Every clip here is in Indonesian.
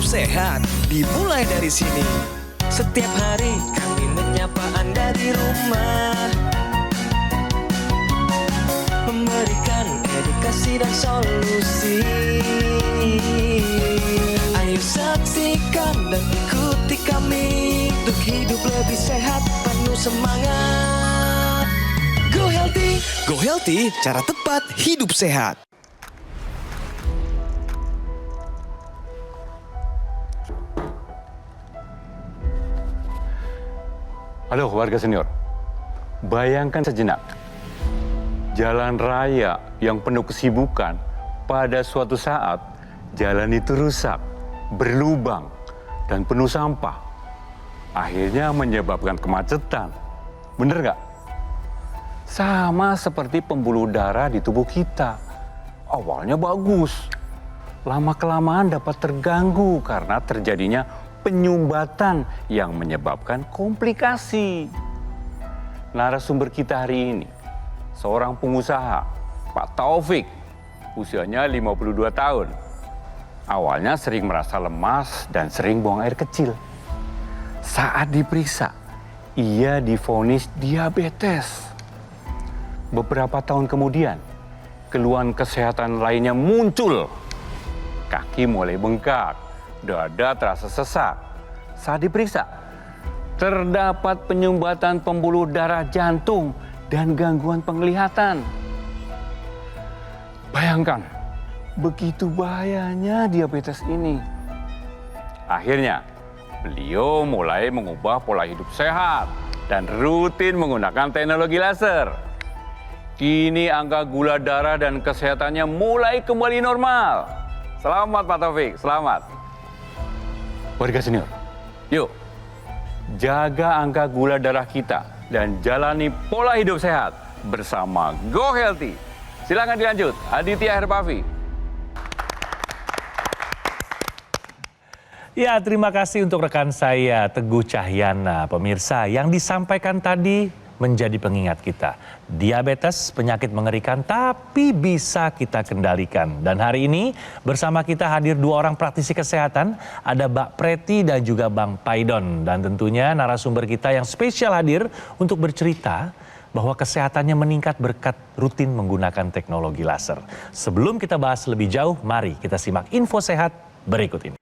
sehat dimulai dari sini. Setiap hari kami menyapa Anda di rumah, memberikan edukasi dan solusi. Ayo saksikan dan ikuti kami untuk hidup lebih sehat, penuh semangat. Go Healthy, cara tepat hidup sehat. Halo warga senior, bayangkan sejenak, jalan raya yang penuh kesibukan, pada suatu saat jalan itu rusak, berlubang, dan penuh sampah. Akhirnya menyebabkan kemacetan. Bener nggak? Sama seperti pembuluh darah di tubuh kita. Awalnya bagus, lama-kelamaan dapat terganggu karena terjadinya penyumbatan yang menyebabkan komplikasi. Narasumber kita hari ini, seorang pengusaha, Pak Taufik, usianya 52 tahun. Awalnya sering merasa lemas dan sering buang air kecil. Saat diperiksa, ia divonis diabetes. Beberapa tahun kemudian, keluhan kesehatan lainnya muncul. Kaki mulai bengkak, dada terasa sesak. Saat diperiksa, terdapat penyumbatan pembuluh darah jantung dan gangguan penglihatan. Bayangkan, begitu bahayanya diabetes ini. Akhirnya, beliau mulai mengubah pola hidup sehat dan rutin menggunakan teknologi laser. Kini angka gula darah dan kesehatannya mulai kembali normal. Selamat Pak Taufik, selamat. Warga senior, yuk jaga angka gula darah kita dan jalani pola hidup sehat bersama Go Healthy. Silakan dilanjut, Aditya Herpavi. Ya, terima kasih untuk rekan saya Teguh Cahyana. Pemirsa, yang disampaikan tadi menjadi pengingat kita. Diabetes penyakit mengerikan tapi bisa kita kendalikan. Dan hari ini bersama kita hadir dua orang praktisi kesehatan. Ada Mbak Preti dan juga Bang Paidon. Dan tentunya narasumber kita yang spesial hadir untuk bercerita bahwa kesehatannya meningkat berkat rutin menggunakan teknologi laser. Sebelum kita bahas lebih jauh, mari kita simak info sehat berikut ini.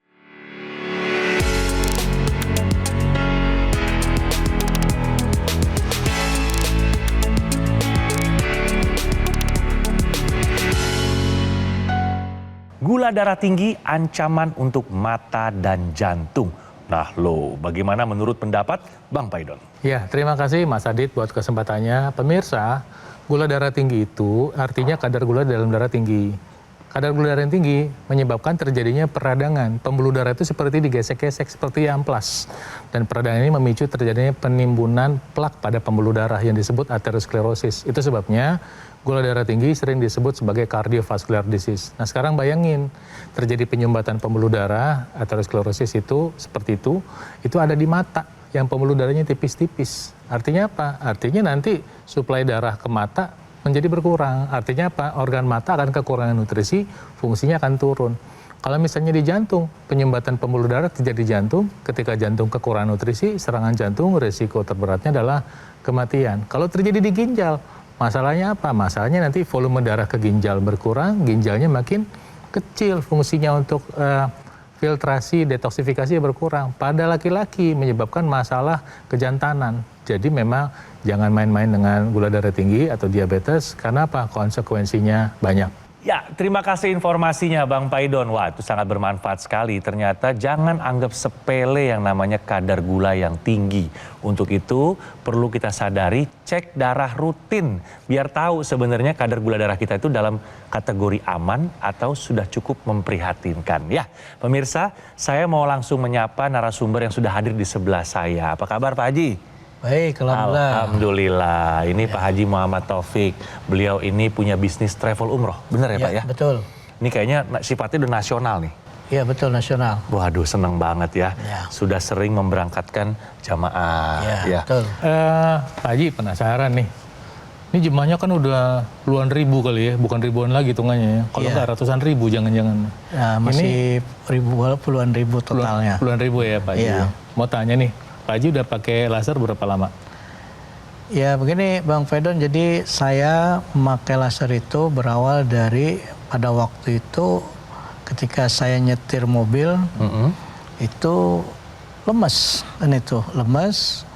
Gula darah tinggi ancaman untuk mata dan jantung. Nah lo, bagaimana menurut pendapat Bang Paidon? Ya, terima kasih Mas Adit buat kesempatannya. Pemirsa, gula darah tinggi itu artinya kadar gula dalam darah tinggi. Kadar gula darah yang tinggi menyebabkan terjadinya peradangan. Pembuluh darah itu seperti digesek-gesek, seperti amplas. Dan peradangan ini memicu terjadinya penimbunan plak pada pembuluh darah yang disebut aterosklerosis. Itu sebabnya gula darah tinggi sering disebut sebagai cardiovascular disease. Nah sekarang bayangin, terjadi penyumbatan pembuluh darah, aterosklerosis itu seperti itu ada di mata, yang pembuluh darahnya tipis-tipis. Artinya apa? Artinya nanti suplai darah ke mata menjadi berkurang. Artinya apa? Organ mata akan kekurangan nutrisi, fungsinya akan turun. Kalau misalnya di jantung, penyumbatan pembuluh darah terjadi di jantung, ketika jantung kekurangan nutrisi, serangan jantung, risiko terberatnya adalah kematian. Kalau terjadi di ginjal, masalahnya apa? Masalahnya nanti volume darah ke ginjal berkurang, ginjalnya makin kecil, fungsinya untuk filtrasi, detoksifikasi berkurang. Pada laki-laki menyebabkan masalah kejantanan. Jadi memang jangan main-main dengan gula darah tinggi atau diabetes, karena apa? Konsekuensinya banyak. Ya, terima kasih informasinya Bang Paidon. Wah, itu sangat bermanfaat sekali. Ternyata jangan anggap sepele yang namanya kadar gula yang tinggi. Untuk itu perlu kita sadari, cek darah rutin biar tahu sebenarnya kadar gula darah kita itu dalam kategori aman atau sudah cukup memprihatinkan. Ya, pemirsa, saya mau langsung menyapa narasumber yang sudah hadir di sebelah saya. Apa kabar Pak Haji? Baik, alhamdulillah. Alhamdulillah. Ini Pak Haji Muhammad Taufik. Beliau ini punya bisnis travel umroh. Benar ya Pak ya? Betul. Ini kayaknya sifatnya udah nasional nih. Iya betul, nasional. Waduh, seneng banget ya. Sudah sering memberangkatkan jamaah. Betul. Pak Haji penasaran nih. Ini jemaahnya kan udah puluhan ribu kali ya, bukan ribuan lagi hitungannya ya. Kalau nggak ratusan ribu jangan-jangan. Ya, masih puluhan ribu totalnya. Puluhan ribu ya Pak Haji. Iya. Mau tanya nih, Pak Haji udah pakai laser berapa lama? Ya begini Bang Fedon, jadi saya memakai laser itu berawal dari pada waktu itu ketika saya nyetir mobil, itu lemes kan itu, lemes.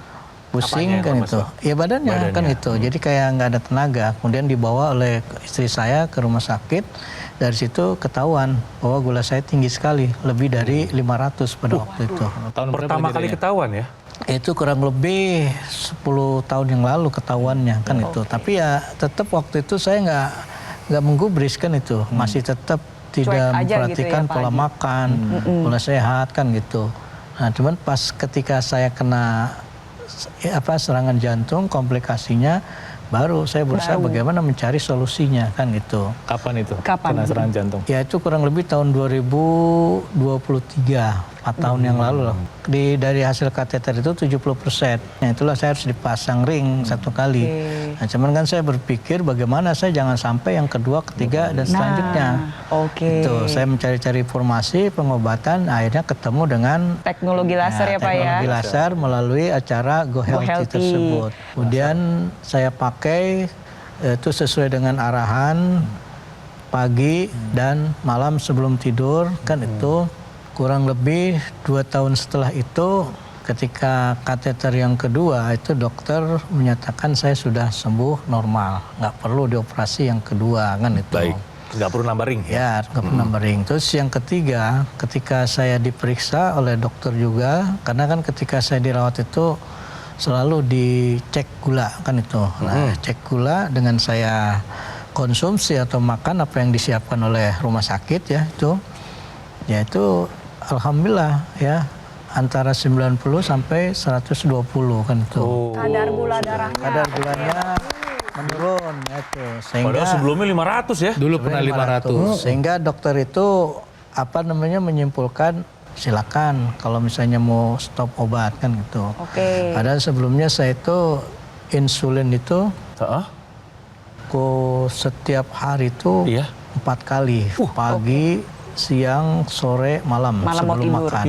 Pusing kan itu, ya badannya kan itu, jadi kayak nggak ada tenaga. Kemudian dibawa oleh istri saya ke rumah sakit. Dari situ ketahuan bahwa gula saya tinggi sekali, lebih dari 500 pada waktu itu. Tahun Pertama kali ketahuan ya? Itu kurang lebih 10 tahun yang lalu ketahuannya kan itu. Tapi ya tetap waktu itu saya nggak menggubris kan itu, masih tetap tidak memperhatikan gitu ya, pola makan, pola sehat kan gitu. Nah cuman pas ketika saya kena serangan jantung, komplikasinya baru saya berusaha bagaimana mencari solusinya kan gitu. Kapan itu? Kapan? Kena serangan jantung? Ya itu kurang lebih tahun 2023, 4 tahun yang lalu loh. Dari hasil kateter itu 70%. Nah itulah saya harus dipasang ring 1 kali. Nah cuman kan saya berpikir bagaimana saya jangan sampai yang kedua, ketiga dan selanjutnya. Itu saya mencari-cari informasi pengobatan, akhirnya ketemu dengan teknologi laser ya Pak ya. Teknologi laser melalui acara Go Healthy tersebut. Kemudian saya pakai itu sesuai dengan arahan pagi dan malam sebelum tidur kan itu. Kurang lebih 2 tahun setelah itu, ketika kateter yang kedua itu dokter menyatakan saya sudah sembuh normal, nggak perlu dioperasi yang kedua kan itu. Baik, nggak perlu nambah ring. Ya, nggak perlu nambah ring. Terus yang ketiga, ketika saya diperiksa oleh dokter juga, karena kan ketika saya dirawat itu selalu dicek gula kan itu. Nah, cek gula dengan saya konsumsi atau makan apa yang disiapkan oleh rumah sakit ya itu. Ya itu alhamdulillah ya antara 90 sampai 120 kan itu. Kadar gula darahnya. Kadar gulanya menurun ya itu. Sehingga Padahal sebelumnya 500 ya? Dulu pernah 500. Sehingga dokter itu menyimpulkan silakan kalau misalnya mau stop obat kan gitu. Padahal sebelumnya saya itu insulin itu setiap hari itu 4 kali, pagi, siang, sore, malam sebelum makan.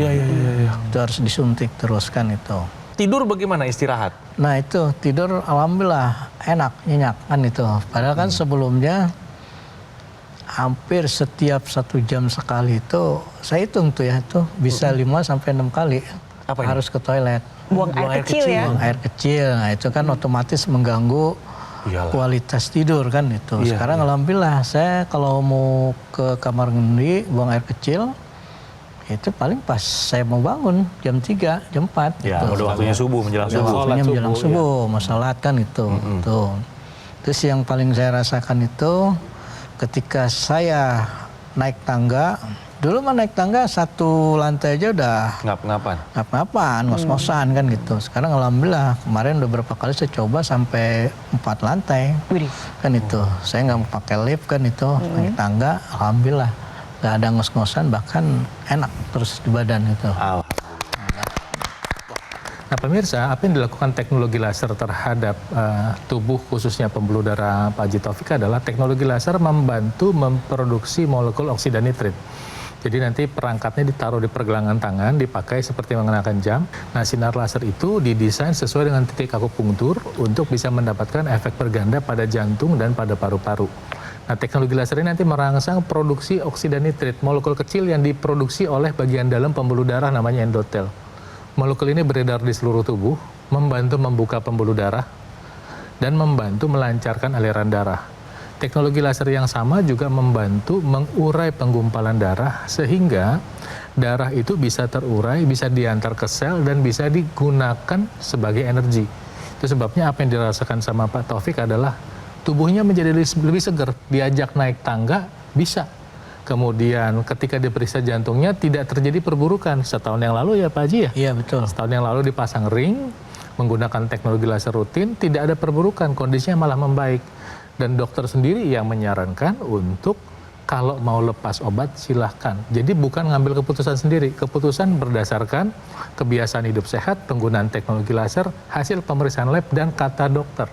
Itu harus disuntik terus kan itu. Tidur bagaimana istirahat? Nah itu tidur alhamdulillah enak, nyenyak kan itu. Padahal kan sebelumnya hampir setiap 1 jam sekali itu saya hitung tuh ya itu bisa 5 sampai 6 kali harus ke toilet. Buang air kecil ya? Buang air kecil, nah itu kan otomatis mengganggu kualitas tidur kan itu. Sekarang alhamdulillah saya kalau mau ke kamar mandi buang air kecil itu paling pas saya mau bangun jam 3, jam 4. Ya, udah waktunya subuh, menjelang subuh. Waktunya menjelang subuh, mau sholat kan itu. Tuh. Terus yang paling saya rasakan itu ketika saya naik tangga, dulu mah naik tangga 1 lantai aja udah ngap-ngapan, ngos-ngosan kan gitu. Sekarang alhamdulillah kemarin udah berapa kali saya coba sampai 4 lantai kan itu. Saya nggak mau pakai lift kan itu, naik tangga, alhamdulillah nggak ada ngos-ngosan, bahkan enak terus di badan itu. Nah pemirsa, apa yang dilakukan teknologi laser terhadap tubuh khususnya pembuluh darah Pak Haji Taufik adalah teknologi laser membantu memproduksi molekul oksida nitrit. Jadi nanti perangkatnya ditaruh di pergelangan tangan, dipakai seperti mengenakan jam. Nah sinar laser itu didesain sesuai dengan titik akupunktur untuk bisa mendapatkan efek berganda pada jantung dan pada paru-paru. Nah teknologi laser ini nanti merangsang produksi oksida nitrit, molekul kecil yang diproduksi oleh bagian dalam pembuluh darah namanya endotel. Molekul ini beredar di seluruh tubuh, membantu membuka pembuluh darah, dan membantu melancarkan aliran darah. Teknologi laser yang sama juga membantu mengurai penggumpalan darah, sehingga darah itu bisa terurai, bisa diantar ke sel, dan bisa digunakan sebagai energi. Itu sebabnya apa yang dirasakan sama Pak Taufik adalah tubuhnya menjadi lebih segar, diajak naik tangga, bisa. Kemudian ketika diperiksa jantungnya tidak terjadi perburukan. Setahun yang lalu ya Pak Haji ya? Iya betul. Setahun yang lalu dipasang ring, menggunakan teknologi laser rutin, tidak ada perburukan, kondisinya malah membaik. Dan dokter sendiri yang menyarankan untuk kalau mau lepas obat silahkan. Jadi bukan ngambil keputusan sendiri, keputusan berdasarkan kebiasaan hidup sehat, penggunaan teknologi laser, hasil pemeriksaan lab dan kata dokter.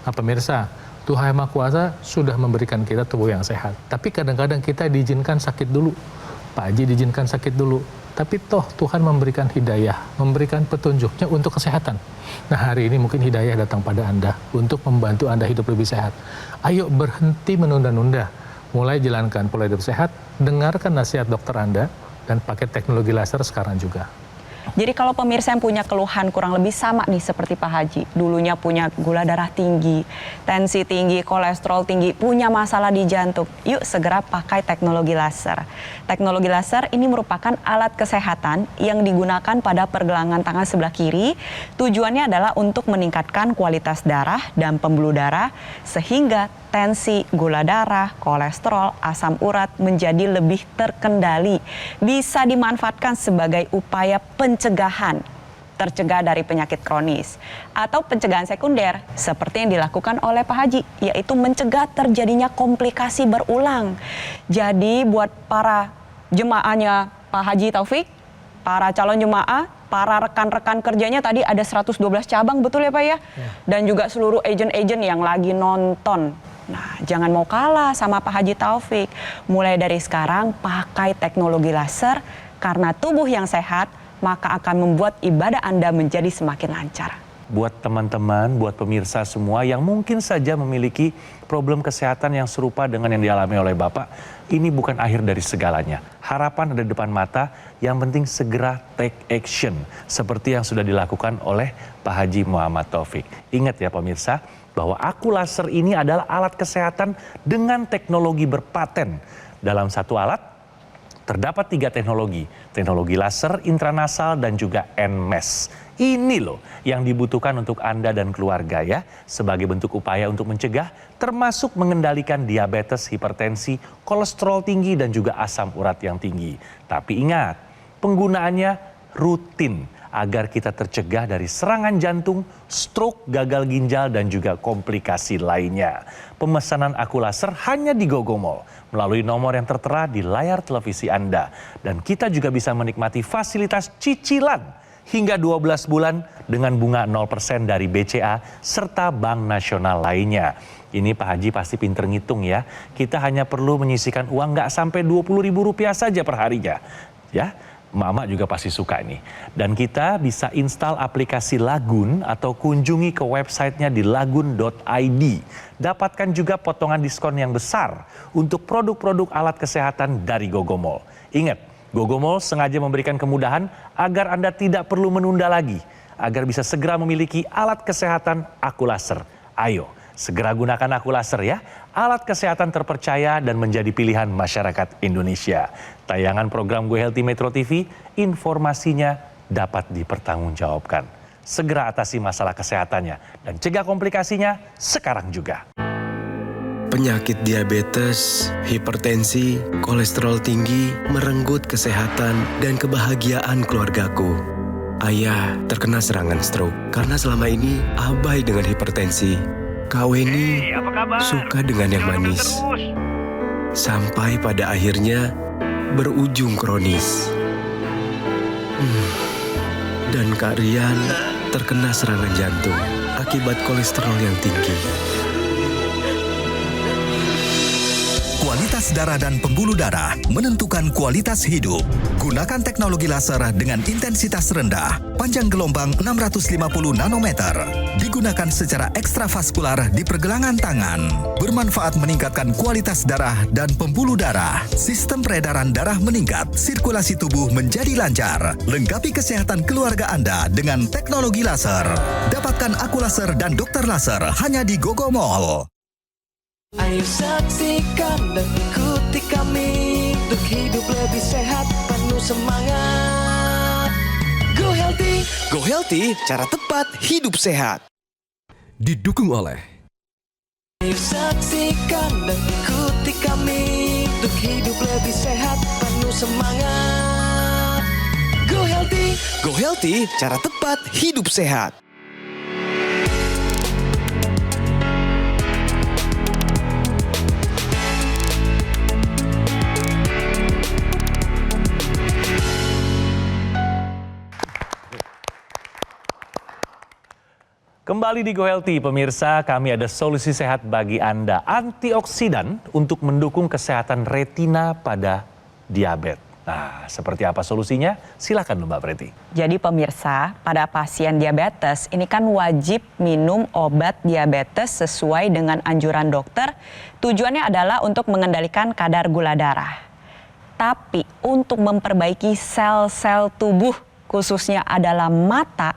Nah pemirsa, Tuhan Yang Maha Kuasa sudah memberikan kita tubuh yang sehat. Tapi kadang-kadang kita diizinkan sakit dulu. Pak Haji diizinkan sakit dulu. Tapi toh Tuhan memberikan hidayah, memberikan petunjuknya untuk kesehatan. Nah hari ini mungkin hidayah datang pada Anda untuk membantu Anda hidup lebih sehat. Ayo berhenti menunda-nunda. Mulai jalankan pola hidup sehat, dengarkan nasihat dokter Anda, dan pakai teknologi laser sekarang juga. Jadi kalau pemirsa yang punya keluhan kurang lebih sama nih seperti Pak Haji, dulunya punya gula darah tinggi, tensi tinggi, kolesterol tinggi, punya masalah di jantung, yuk segera pakai teknologi laser. Teknologi laser ini merupakan alat kesehatan yang digunakan pada pergelangan tangan sebelah kiri. Tujuannya adalah untuk meningkatkan kualitas darah dan pembuluh darah sehingga tensi, gula darah, kolesterol, asam urat menjadi lebih terkendali. Bisa dimanfaatkan sebagai upaya pencegahan, tercegah dari penyakit kronis. Atau pencegahan sekunder, seperti yang dilakukan oleh Pak Haji, yaitu mencegah terjadinya komplikasi berulang. Jadi buat para jemaahnya Pak Haji Taufik, para calon jemaah, para rekan-rekan kerjanya tadi ada 112 cabang, betul ya Pak ya? Dan juga seluruh agent-agent yang lagi nonton. Nah, jangan mau kalah sama Pak Haji Taufik. Mulai dari sekarang pakai teknologi laser karena tubuh yang sehat maka akan membuat ibadah Anda menjadi semakin lancar. Buat teman-teman, buat pemirsa semua yang mungkin saja memiliki problem kesehatan yang serupa dengan yang dialami oleh Bapak, ini bukan akhir dari segalanya. Harapan ada di depan mata, yang penting segera take action seperti yang sudah dilakukan oleh Pak Haji Muhammad Taufik. Ingat ya pemirsa, bahwa Aku Laser ini adalah alat kesehatan dengan teknologi berpaten. Dalam satu alat terdapat 3 teknologi, teknologi laser, intranasal, dan juga NMES. Ini loh yang dibutuhkan untuk Anda dan keluarga ya, sebagai bentuk upaya untuk mencegah, termasuk mengendalikan diabetes, hipertensi, kolesterol tinggi, dan juga asam urat yang tinggi. Tapi ingat, penggunaannya rutin, agar kita tercegah dari serangan jantung, stroke, gagal ginjal, dan juga komplikasi lainnya. Pemesanan Aku Laser hanya di Gogomall melalui nomor yang tertera di layar televisi Anda. Dan kita juga bisa menikmati fasilitas cicilan hingga 12 bulan dengan bunga 0% dari BCA serta Bank Nasional lainnya. Ini Pak Haji pasti pinter ngitung ya. Kita hanya perlu menyisihkan uang nggak sampai Rp20.000 saja per harinya. Ya. Mama juga pasti suka ini. Dan kita bisa install aplikasi Lagun atau kunjungi ke websitenya di lagun.id. Dapatkan juga potongan diskon yang besar untuk produk-produk alat kesehatan dari Gogomall. Ingat, Gogomall sengaja memberikan kemudahan agar Anda tidak perlu menunda lagi, agar bisa segera memiliki alat kesehatan Aku Laser. Ayo, segera gunakan Aku Laser ya, alat kesehatan terpercaya dan menjadi pilihan masyarakat Indonesia. Tayangan program Go Healthy Metro TV, informasinya dapat dipertanggungjawabkan. Segera atasi masalah kesehatannya dan cegah komplikasinya sekarang juga. Penyakit diabetes, hipertensi, kolesterol tinggi merenggut kesehatan dan kebahagiaan keluargaku. Ayah terkena serangan stroke karena selama ini abai dengan hipertensi. Kak Weni suka dengan yang manis. Sampai pada akhirnya berujung kronis. Dan Kak Rian terkena serangan jantung akibat kolesterol yang tinggi. Kualitas darah dan pembuluh darah menentukan kualitas hidup. Gunakan teknologi laser dengan intensitas rendah, panjang gelombang 650 nanometer. Digunakan secara ekstravaskular di pergelangan tangan. Bermanfaat meningkatkan kualitas darah dan pembuluh darah. Sistem peredaran darah meningkat, sirkulasi tubuh menjadi lancar. Lengkapi kesehatan keluarga Anda dengan teknologi laser. Dapatkan Aku Laser dan Dokter Laser hanya di Gogomall. Ayo saksikan dan ikuti kami untuk hidup lebih sehat, penuh semangat. Go Healthy. Go Healthy, cara tepat hidup sehat. Didukung oleh Ayo saksikan dan ikuti kami untuk hidup lebih sehat, penuh semangat. Go Healthy. Go Healthy, cara tepat hidup sehat. Kembali di GoHealthy, pemirsa, kami ada solusi sehat bagi Anda. Antioksidan untuk mendukung kesehatan retina pada diabetes. Nah, seperti apa solusinya? Silakan Mbak Preti. Jadi pemirsa, pada pasien diabetes ini kan wajib minum obat diabetes sesuai dengan anjuran dokter. Tujuannya adalah untuk mengendalikan kadar gula darah. Tapi untuk memperbaiki sel-sel tubuh, khususnya adalah mata,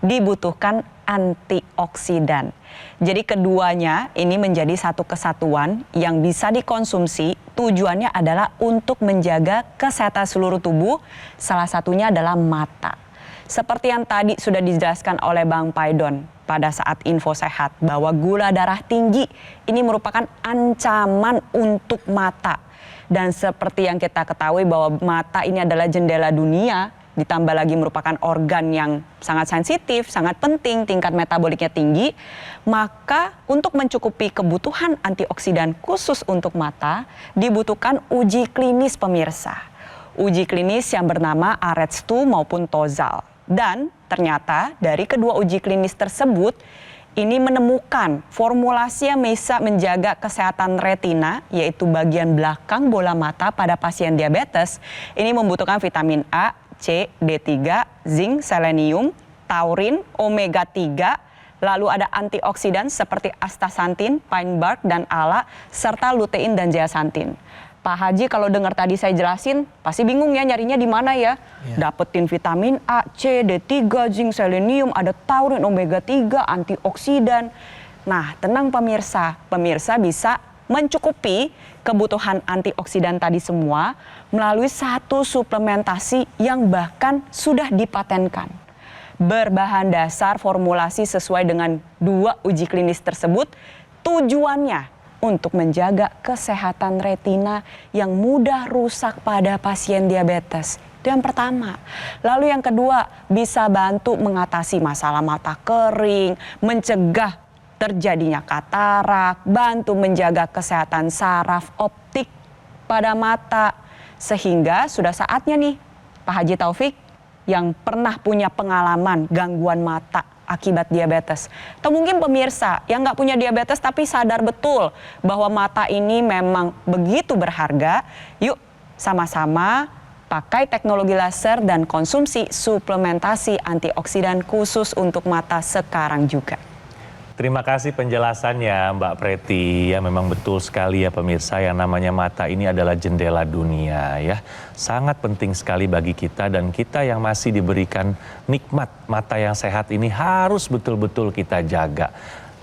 dibutuhkan antioksidan. Jadi keduanya ini menjadi satu kesatuan yang bisa dikonsumsi. Tujuannya adalah untuk menjaga kesehatan seluruh tubuh, salah satunya adalah mata. Seperti yang tadi sudah dijelaskan oleh Bang Paidon pada saat info sehat, bahwa gula darah tinggi ini merupakan ancaman untuk mata. Dan seperti yang kita ketahui bahwa mata ini adalah jendela dunia, ditambah lagi merupakan organ yang sangat sensitif, sangat penting, tingkat metaboliknya tinggi, maka untuk mencukupi kebutuhan antioksidan khusus untuk mata, dibutuhkan uji klinis pemirsa. Uji klinis yang bernama AREDS2 maupun TOZAL. Dan ternyata dari kedua uji klinis tersebut, ini menemukan formulasi yang bisa menjaga kesehatan retina, yaitu bagian belakang bola mata pada pasien diabetes. Ini membutuhkan vitamin A, C, D3, zinc, selenium, taurin, omega 3, lalu ada antioksidan seperti astaxanthin, pine bark, dan ala, serta lutein dan zeaxanthin. Pak Haji, kalau dengar tadi saya jelasin, pasti bingung ya nyarinya di mana ya? Dapetin vitamin A, C, D3, zinc, selenium, ada taurin, omega 3, antioksidan. Nah, tenang pemirsa, pemirsa bisa mencukupi kebutuhan antioksidan tadi semua melalui satu suplementasi yang bahkan sudah dipatenkan. Berbahan dasar formulasi sesuai dengan dua uji klinis tersebut, tujuannya untuk menjaga kesehatan retina yang mudah rusak pada pasien diabetes. Itu yang pertama. Lalu yang kedua, bisa bantu mengatasi masalah mata kering, mencegah terjadinya katarak, bantu menjaga kesehatan saraf optik pada mata. Sehingga sudah saatnya nih Pak Haji Taufik yang pernah punya pengalaman gangguan mata akibat diabetes. Atau mungkin pemirsa yang nggak punya diabetes tapi sadar betul bahwa mata ini memang begitu berharga. Yuk sama-sama pakai teknologi laser dan konsumsi suplementasi antioksidan khusus untuk mata sekarang juga. Terima kasih penjelasannya Mbak Preti. Ya memang betul sekali ya pemirsa, yang namanya mata ini adalah jendela dunia ya. Sangat penting sekali bagi kita, dan kita yang masih diberikan nikmat mata yang sehat ini harus betul-betul kita jaga.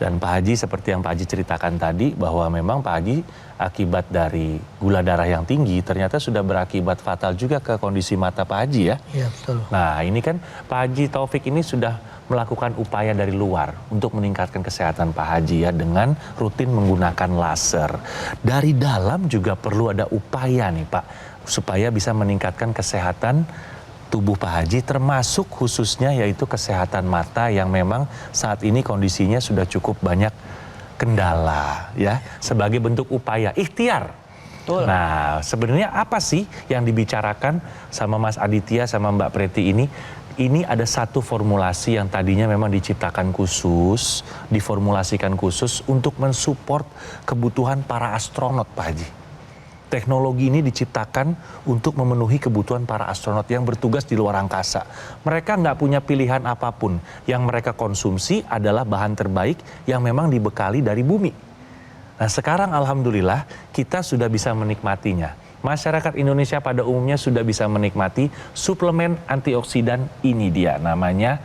Dan Pak Haji, seperti yang Pak Haji ceritakan tadi, bahwa memang Pak Haji akibat dari gula darah yang tinggi ternyata sudah berakibat fatal juga ke kondisi mata Pak Haji ya. Iya betul. Nah ini kan Pak Haji Taufik ini sudah melakukan upaya dari luar untuk meningkatkan kesehatan Pak Haji ya, dengan rutin menggunakan laser. Dari dalam juga perlu ada upaya nih Pak, supaya bisa meningkatkan kesehatan tubuh Pak Haji, termasuk khususnya yaitu kesehatan mata yang memang saat ini kondisinya sudah cukup banyak kendala ya, sebagai bentuk upaya ikhtiar. Betul. Nah sebenarnya apa sih yang dibicarakan sama Mas Aditya sama Mbak Preti ini? Ini ada satu formulasi yang tadinya memang diciptakan khusus, diformulasikan khusus untuk mensupport kebutuhan para astronot Pak Haji. Teknologi ini diciptakan untuk memenuhi kebutuhan para astronot yang bertugas di luar angkasa. Mereka nggak punya pilihan apapun. Yang mereka konsumsi adalah bahan terbaik yang memang dibekali dari bumi. Nah sekarang alhamdulillah kita sudah bisa menikmatinya. Masyarakat Indonesia pada umumnya sudah bisa menikmati suplemen antioksidan ini dia. Namanya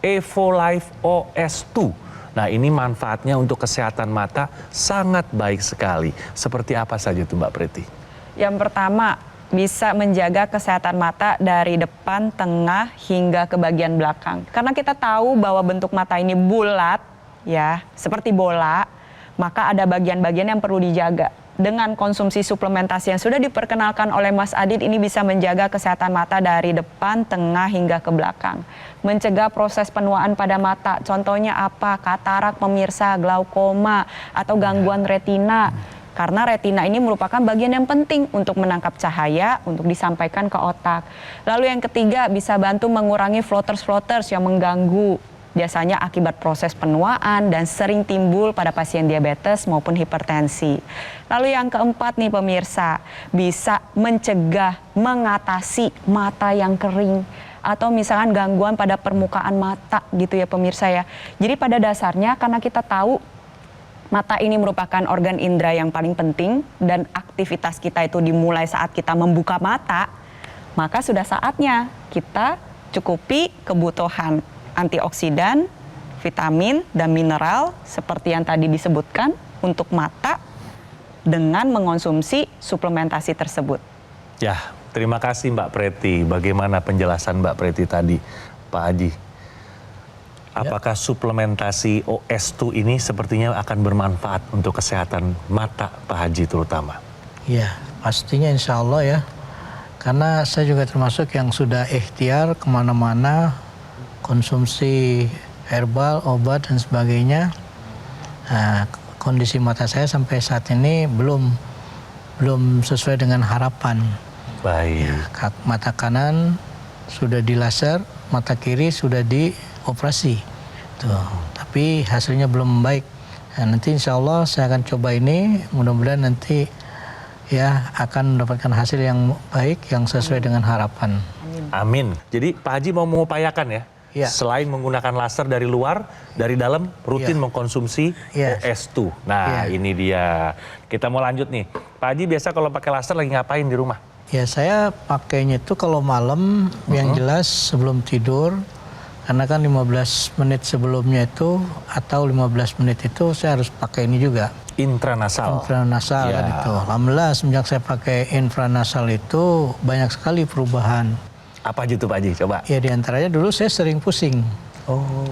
EvoLife OS2. Nah ini manfaatnya untuk kesehatan mata sangat baik sekali. Seperti apa saja tuh Mbak Preti? Yang pertama, bisa menjaga kesehatan mata dari depan, tengah, hingga ke bagian belakang. Karena kita tahu bahwa bentuk mata ini bulat, ya, seperti bola, maka ada bagian-bagian yang perlu dijaga. Dengan konsumsi suplementasi yang sudah diperkenalkan oleh Mas Adit, ini bisa menjaga kesehatan mata dari depan, tengah, hingga ke belakang. Mencegah proses penuaan pada mata, contohnya apa? Katarak pemirsa, glaukoma, atau gangguan retina. Karena retina ini merupakan bagian yang penting untuk menangkap cahaya, untuk disampaikan ke otak. Lalu yang ketiga, bisa bantu mengurangi floaters-floaters yang mengganggu biasanya akibat proses penuaan dan sering timbul pada pasien diabetes maupun hipertensi. Lalu yang keempat nih pemirsa, bisa mencegah, mengatasi mata yang kering atau misalkan gangguan pada permukaan mata gitu ya pemirsa ya. Jadi pada dasarnya karena kita tahu mata ini merupakan organ indera yang paling penting dan aktivitas kita itu dimulai saat kita membuka mata, maka sudah saatnya kita cukupi kebutuhan antioksidan, vitamin, dan mineral seperti yang tadi disebutkan untuk mata dengan mengonsumsi suplementasi tersebut. Ya, terima kasih Mbak Preti. Bagaimana penjelasan Mbak Preti tadi, Pak Haji? Apakah suplementasi OS2 ini sepertinya akan bermanfaat untuk kesehatan mata Pak Haji terutama? Ya, pastinya insya Allah ya. Karena saya juga termasuk yang sudah ikhtiar kemana-mana, konsumsi herbal, obat, dan sebagainya. Nah, kondisi mata saya sampai saat ini belum sesuai dengan harapan. Baik. Ya, mata kanan sudah di laser, mata kiri sudah dioperasi. Tuh. Tapi hasilnya belum baik. Nah, nanti insya Allah saya akan coba ini, mudah-mudahan nanti ya akan mendapatkan hasil yang baik, yang sesuai dengan harapan. Amin. Jadi Pak Haji mau mengupayakan ya, selain menggunakan laser dari luar, dari dalam rutin mengkonsumsi OS2. Nah ini dia. Kita mau lanjut nih. Pak Haji biasa kalau pakai laser lagi ngapain di rumah? Ya saya pakainya itu kalau malam, yang jelas sebelum tidur. Karena kan 15 menit sebelumnya itu atau 15 menit itu saya harus pakai ini juga. Intranasal. Intranasal kan itu. Alhamdulillah semenjak saya pakai intranasal itu banyak sekali perubahan. Apa aja tuh Pak Haji? Coba. Ya diantaranya dulu saya sering pusing.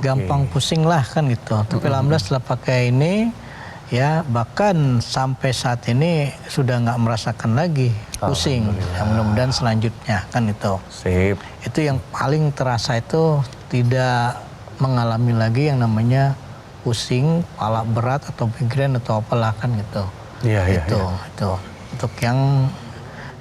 Gampang pusing lah kan gitu. Tapi alhamdulillah setelah pakai ini ya bahkan sampai saat ini sudah nggak merasakan lagi pusing. Ya, mudah-mudahan selanjutnya kan itu. Sip. Itu yang paling terasa itu tidak mengalami lagi yang namanya pusing, kepala berat atau migrain atau apalah kan gitu. Iya. Itu untuk yang,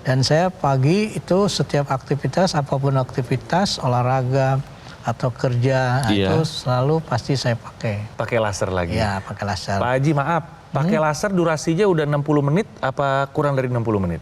dan saya pagi itu setiap aktivitas, apapun aktivitas, olahraga atau kerja itu selalu pasti saya pakai. Pakai laser lagi. Ya, pakai laser. Pak Haji maaf, pakai laser durasinya udah 60 menit apa kurang dari 60 menit?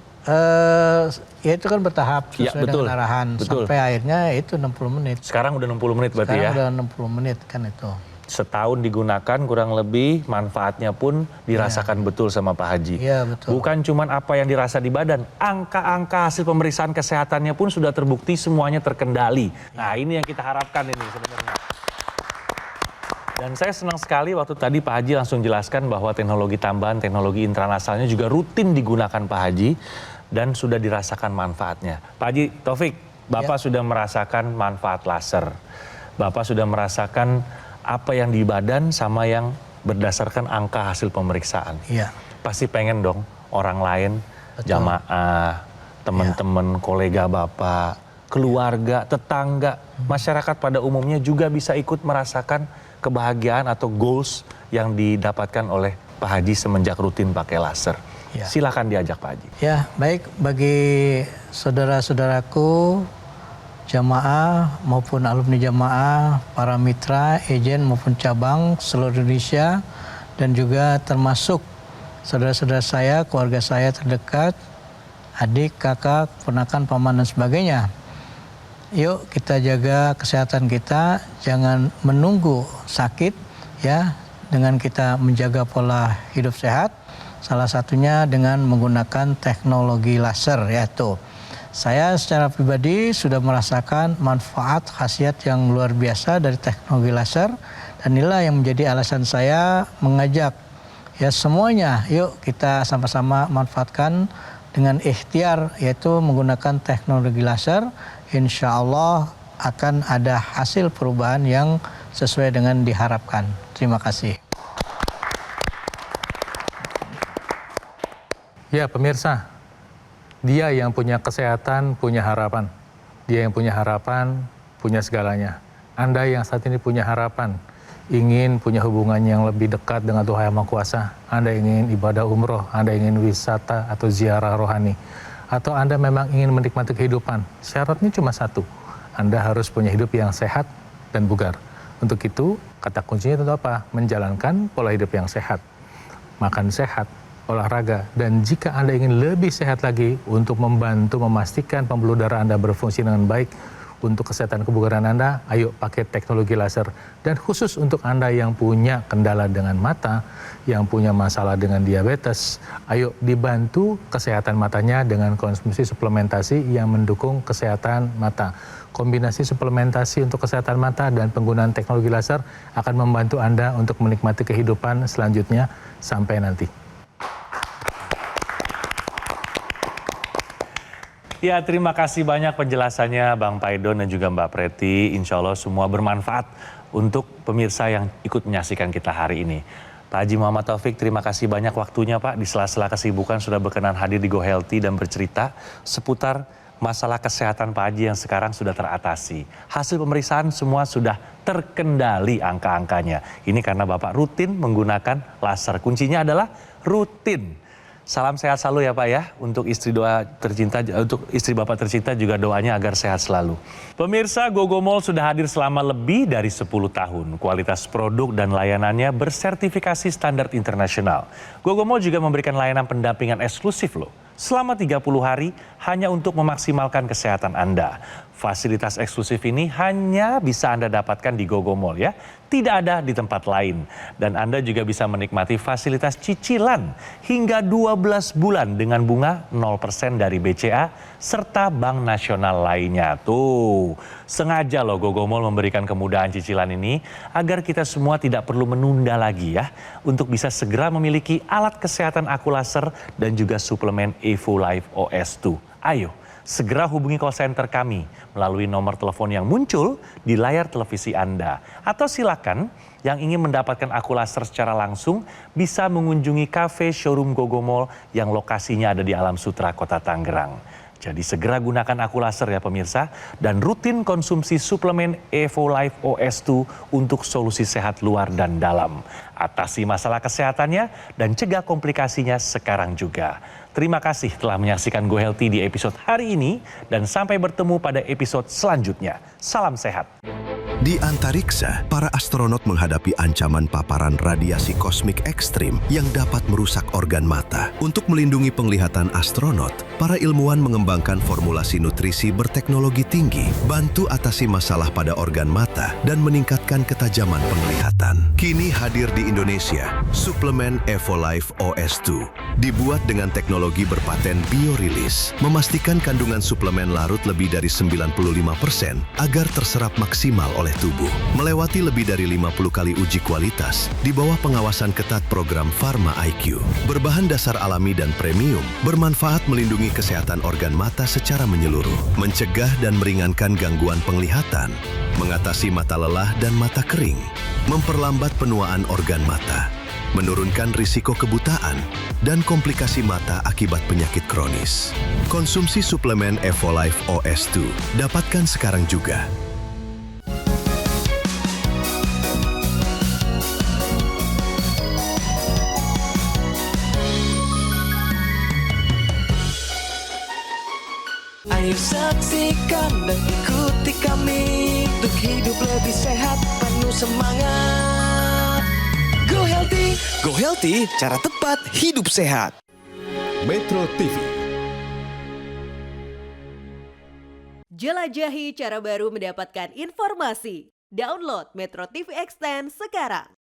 Ya itu kan bertahap sesuai dengan arahan. Betul. Sampai akhirnya itu 60 menit. Sekarang udah 60 menit berarti Sekarang ya? udah 60 menit kan itu. Setahun digunakan kurang lebih manfaatnya pun dirasakan betul sama Pak Haji. Iya betul. Bukan cuma apa yang dirasa di badan, angka-angka hasil pemeriksaan kesehatannya pun sudah terbukti semuanya terkendali. Nah ini yang kita harapkan ini sebenarnya. Dan saya senang sekali waktu tadi Pak Haji langsung jelaskan bahwa teknologi tambahan, teknologi intranasalnya juga rutin digunakan Pak Haji dan sudah dirasakan manfaatnya. Pak Haji Taufik, Bapak sudah merasakan manfaat laser. Bapak sudah merasakan apa yang di badan sama yang berdasarkan angka hasil pemeriksaan. Iya. Pasti pengen dong orang lain, jamaah, teman-teman, kolega Bapak, keluarga, tetangga, masyarakat pada umumnya juga bisa ikut merasakan kebahagiaan atau goals yang didapatkan oleh Pak Haji semenjak rutin pakai laser. Ya. Silakan diajak Pak Haji. Ya, baik bagi saudara-saudaraku, jamaah maupun alumni jamaah, para mitra, ejen maupun cabang seluruh Indonesia, dan juga termasuk saudara-saudara saya, keluarga saya terdekat, adik, kakak, ponakan, paman, dan sebagainya. Yuk kita jaga kesehatan kita, jangan menunggu sakit ya, dengan kita menjaga pola hidup sehat, salah satunya dengan menggunakan teknologi laser yaitu. Saya secara pribadi sudah merasakan manfaat khasiat yang luar biasa dari teknologi laser, dan inilah yang menjadi alasan saya mengajak ya semuanya, yuk kita sama-sama manfaatkan dengan ikhtiar yaitu menggunakan teknologi laser. Insya Allah akan ada hasil perubahan yang sesuai dengan diharapkan. Terima kasih. Ya pemirsa, dia yang punya kesehatan punya harapan. Dia yang punya harapan punya segalanya. Anda yang saat ini punya harapan, ingin punya hubungan yang lebih dekat dengan Tuhan Yang Maha Kuasa, Anda ingin ibadah umroh, Anda ingin wisata atau ziarah rohani, atau Anda memang ingin menikmati kehidupan, syaratnya cuma satu, Anda harus punya hidup yang sehat dan bugar. Untuk itu, kata kuncinya tentu apa? Menjalankan pola hidup yang sehat, makan sehat, olahraga, dan jika Anda ingin lebih sehat lagi untuk membantu memastikan pembuluh darah Anda berfungsi dengan baik untuk kesehatan kebugaran Anda, ayo pakai teknologi laser. Dan khusus untuk Anda yang punya kendala dengan mata, yang punya masalah dengan diabetes, ayo dibantu kesehatan matanya dengan konsumsi suplementasi yang mendukung kesehatan mata. Kombinasi suplementasi untuk kesehatan mata dan penggunaan teknologi laser akan membantu Anda untuk menikmati kehidupan selanjutnya sampai nanti. Ya, terima kasih banyak penjelasannya Bang Paidon dan juga Mbak Preti. Insya Allah semua bermanfaat untuk pemirsa yang ikut menyaksikan kita hari ini. Pak Haji Muhammad Taufik, terima kasih banyak waktunya Pak. Di sela-sela kesibukan sudah berkenan hadir di Go Healthy dan bercerita seputar masalah kesehatan Pak Haji yang sekarang sudah teratasi. Hasil pemeriksaan semua sudah terkendali angka-angkanya. Ini karena Bapak rutin menggunakan laser. Kuncinya adalah rutin. Salam sehat selalu ya Pak ya, untuk istri Bapak tercinta juga doanya agar sehat selalu. Pemirsa, GoGo Mall sudah hadir selama lebih dari 10 tahun. Kualitas produk dan layanannya bersertifikasi standar internasional. GoGo Mall juga memberikan layanan pendampingan eksklusif loh. Selama 30 hari hanya untuk memaksimalkan kesehatan Anda. Fasilitas eksklusif ini hanya bisa Anda dapatkan di GoGo Mall ya. Tidak ada di tempat lain. Dan Anda juga bisa menikmati fasilitas cicilan hingga 12 bulan dengan bunga 0% dari BCA serta bank nasional lainnya. Tuh, sengaja loh GoGo Mall memberikan kemudahan cicilan ini agar kita semua tidak perlu menunda lagi ya. Untuk bisa segera memiliki alat kesehatan aku laser dan juga suplemen Evo Life OS2. Ayo, segera hubungi call center kami melalui nomor telepon yang muncul di layar televisi Anda. Atau silakan yang ingin mendapatkan aku laser secara langsung bisa mengunjungi kafe showroom GoGo Mall yang lokasinya ada di Alam Sutra, Kota Tangerang. Jadi segera gunakan aku laser ya pemirsa dan rutin konsumsi suplemen Evo Life OS2 untuk solusi sehat luar dan dalam. Atasi masalah kesehatannya dan cegah komplikasinya sekarang juga. Terima kasih telah menyaksikan Go Healthy di episode hari ini dan sampai bertemu pada episode selanjutnya. Salam sehat. Di antariksa, para astronot menghadapi ancaman paparan radiasi kosmik ekstrim yang dapat merusak organ mata. Untuk melindungi penglihatan astronot, para ilmuwan mengembangkan formulasi nutrisi berteknologi tinggi, bantu atasi masalah pada organ mata, dan meningkatkan ketajaman penglihatan. Kini hadir di Indonesia, suplemen Evo Life OS2. Dibuat dengan teknologi berpaten biorilis, memastikan kandungan suplemen larut lebih dari 95% agar terserap maksimal oleh tubuh. Melewati lebih dari 50 kali uji kualitas, di bawah pengawasan ketat program Pharma IQ. Berbahan dasar alami dan premium, bermanfaat melindungi kesehatan organ mata secara menyeluruh, mencegah dan meringankan gangguan penglihatan, mengatasi mata lelah dan mata kering, memperlambat penuaan organ mata, menurunkan risiko kebutaan, dan komplikasi mata akibat penyakit kronis. Konsumsi suplemen Evo Life OS2, dapatkan sekarang juga. Ayo saksikan dan ikuti kami untuk hidup lebih sehat, penuh semangat. Go Healthy, cara tepat hidup sehat. Metro TV. Jelajahi cara baru mendapatkan informasi. Download Metro TV Extend sekarang.